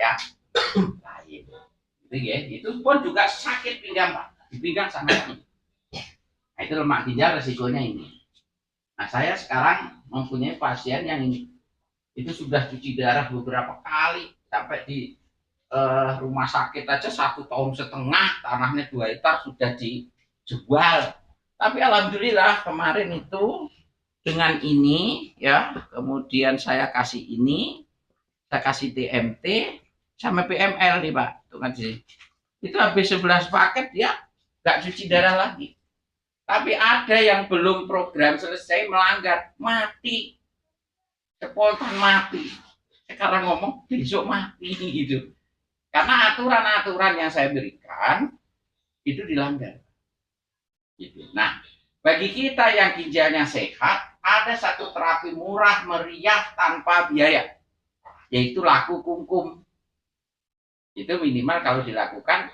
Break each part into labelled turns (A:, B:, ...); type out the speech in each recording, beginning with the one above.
A: yang lain. Gitu ya. Itu pun juga sakit pinggang Pak. Di pinggang sangat sakit. Nah, itu lemak ginjal resikonya ini. Nah, saya sekarang mempunyai pasien yang ini itu sudah cuci darah beberapa kali sampai di rumah sakit aja 1,5 tahun, tanahnya 2 hektar sudah dijual. Tapi alhamdulillah kemarin itu dengan ini ya, kemudian saya kasih ini, saya kasih TMT sama PML nih Pak, itu kan sih. Itu habis 11 paket dia nggak cuci darah lagi. Tapi ada yang belum program selesai melanggar, mati, spontan mati. Sekarang ngomong besok mati gitu. Karena aturan-aturan yang saya berikan itu dilanggar. Gitu. Nah, bagi kita yang ginjalnya sehat, ada satu terapi murah meriah tanpa biaya, yaitu laku kungkum. Itu minimal kalau dilakukan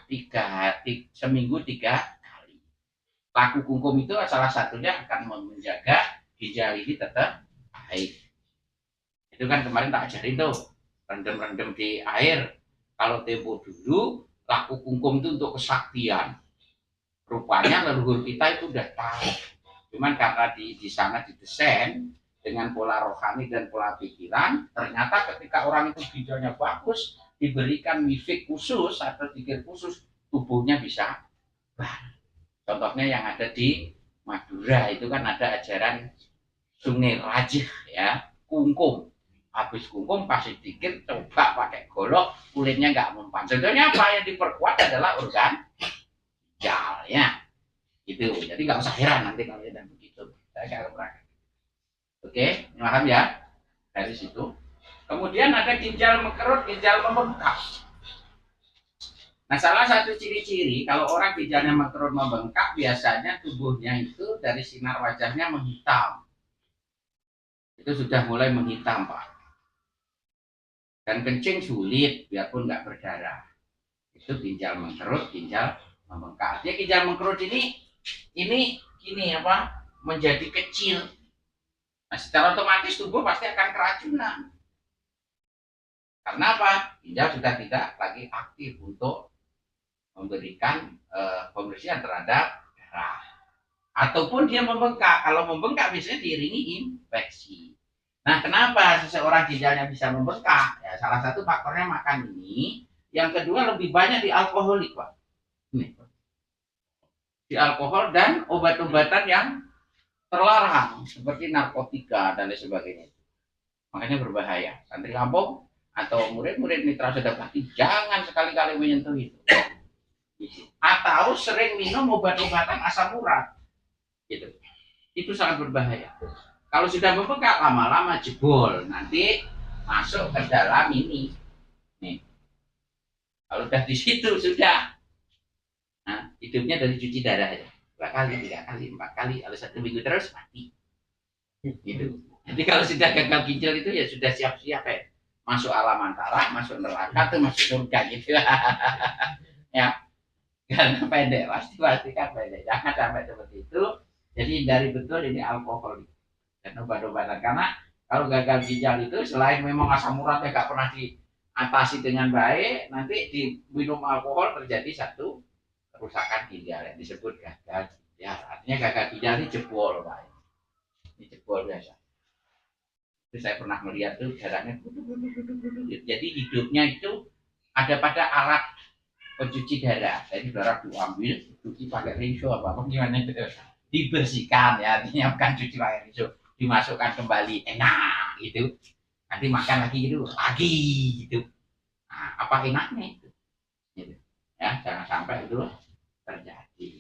A: seminggu 3 kali. Laku kungkum itu salah satunya akan menjaga ginjal ini tetap baik. Itu kan kemarin tak ajarin tuh, rendem-rendem di air. Kalau tempo dulu laku kungkum itu untuk kesaktian. Rupanya leluhur kita itu udah tahu. Cuman karena di sana didesain dengan pola rohani dan pola pikiran, ternyata ketika orang itu ginjalnya bagus, diberikan mifik khusus atau zikir khusus, tubuhnya bisa baik. Contohnya yang ada di Madura itu kan ada ajaran Sungai Rajih ya, kungkum. Habis kungkum pasti dikit coba pakai golok, kulitnya nggak mempan. Contohnya apa yang diperkuat adalah organ ginjalnya. Gitu. Jadi nggak usah heran nanti kalau ada begitu. Saya akan praktek. Oke, paham ya? Dari situ. Kemudian ada ginjal mengkerut, ginjal membengkak. Nah, salah satu ciri-ciri kalau orang ginjalnya mengkerut membengkak, biasanya tubuhnya itu dari sinar wajahnya menghitam. Itu sudah mulai menghitam, Pak. Dan kencing sulit, biarpun nggak berdarah. Itu ginjal mengkerut, ginjal membengkak. Dia ginjal mengkerut ini apa? Menjadi kecil. Nah, secara otomatis tubuh pasti akan keracunan. Karena apa? Ginjal sudah tidak lagi aktif untuk memberikan pembersihan terhadap darah. Ataupun dia membengkak. Kalau membengkak biasanya diiringi infeksi. Nah, kenapa seseorang ginjalnya bisa membengkak? Ya, salah satu faktornya makan ini. Yang kedua lebih banyak di alkoholik, Pak. Ini. Di alkohol dan obat-obatan yang terlarang seperti narkotika dan lain sebagainya. Makanya berbahaya. Santri kampung atau murid-murid mitra sedekati jangan sekali-kali menyentuh itu. Atau sering minum obat-obatan asam urat. Gitu. Itu sangat berbahaya. Kalau sudah membengkak lama-lama jebol, nanti masuk ke dalam ini. Nih. Kalau udah di situ sudah. Nah, hidupnya dari cuci darah ya. 2 kali, 3 kali, 4 kali, kalau 1 minggu terus mati. Gitu. Jadi kalau sudah gagal ginjal itu ya sudah siap-siap ya. Masuk alam antara, masuk neraka tuh masuk surga gitu. Ya. Karena pendek, pasti kan pendek. Jangan sampai seperti itu. Jadi hindari betul ini alkohol dan obat-obatan. Karena kalau gagal ginjal itu selain memang asam uratnya nggak pernah diatasi dengan baik, nanti diminum alkohol terjadi satu kerusakan ginjal yang disebut gagal ginjal. Artinya gagal ginjal ini jebol, Pak. Ini jebol biasa. Itu saya pernah melihat tuh darahnya. Jadi hidupnya itu ada pada alat pencuci darah. Jadi darah diambil, cuci pakai rinso apa gimana itu. Dibersihkan ya, artinya bukan cuci pakai rinso, dimasukkan kembali enak gitu. Nanti makan lagi gitu, lagi gitu. Nah, apa enaknya itu? Gitu. Ya, jangan sampai itu terjadi.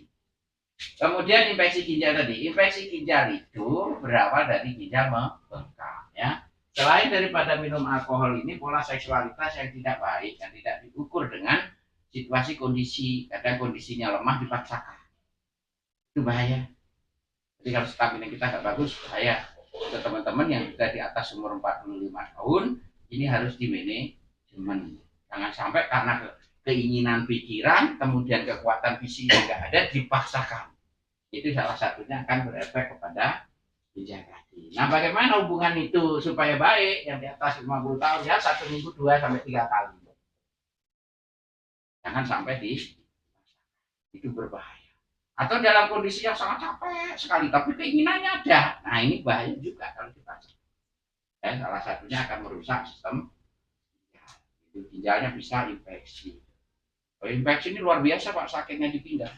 A: Kemudian infeksi ginjal tadi, infeksi ginjal itu berawal dari ginjal membengkak ya. Selain daripada minum alkohol ini, pola seksualitas yang tidak baik, yang tidak diukur dengan situasi kondisi, kadang kondisinya lemah dipaksakan. Itu bahaya. Jadi kalau stamina kita nggak bagus, bahaya. Untuk teman-teman yang sudah di atas umur 45 tahun, ini harus di manajemen. Jangan sampai karena keinginan pikiran, kemudian kekuatan fisik yang nggak ada, dipaksakan. Itu salah satunya akan berefek kepada ginjal kaki. Nah, bagaimana hubungan itu supaya baik? Yang di atas 50 tahun ya 1 minggu 2 sampai 3 kali. Jangan sampai itu berbahaya. Atau dalam kondisi yang sangat capek sekali, tapi keinginannya ada. Nah ini bahaya juga kalau kita salah satunya akan merusak sistem ginjalnya, bisa infeksi. Infeksi ini luar biasa Pak, sakitnya di pinggang.